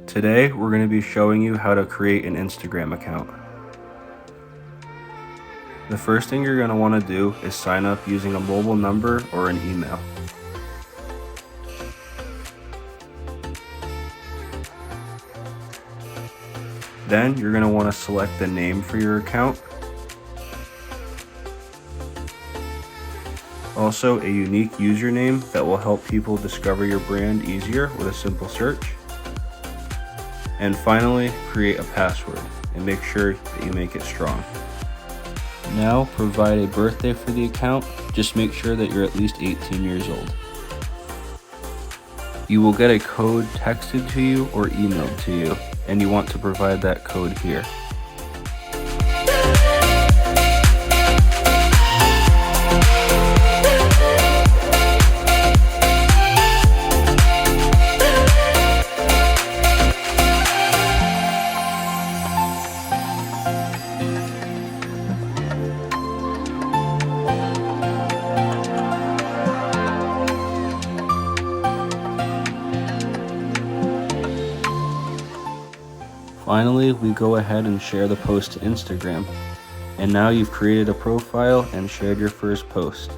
Today, we're going to be showing you how to create an Instagram account. The first thing you're going to want to do is sign up using a mobile number or an email. Then you're going to want to select the name for your account. Also, a unique username that will help people discover your brand easier with a simple search. And finally, create a password and make sure that you make it strong. Now, provide a birthday for the account. Just make sure that you're at least 18 years old. You will get a code texted to you or emailed to you, and you want to provide that code here. Finally, we go ahead and share the post to Instagram. And now you've created a profile and shared your first post.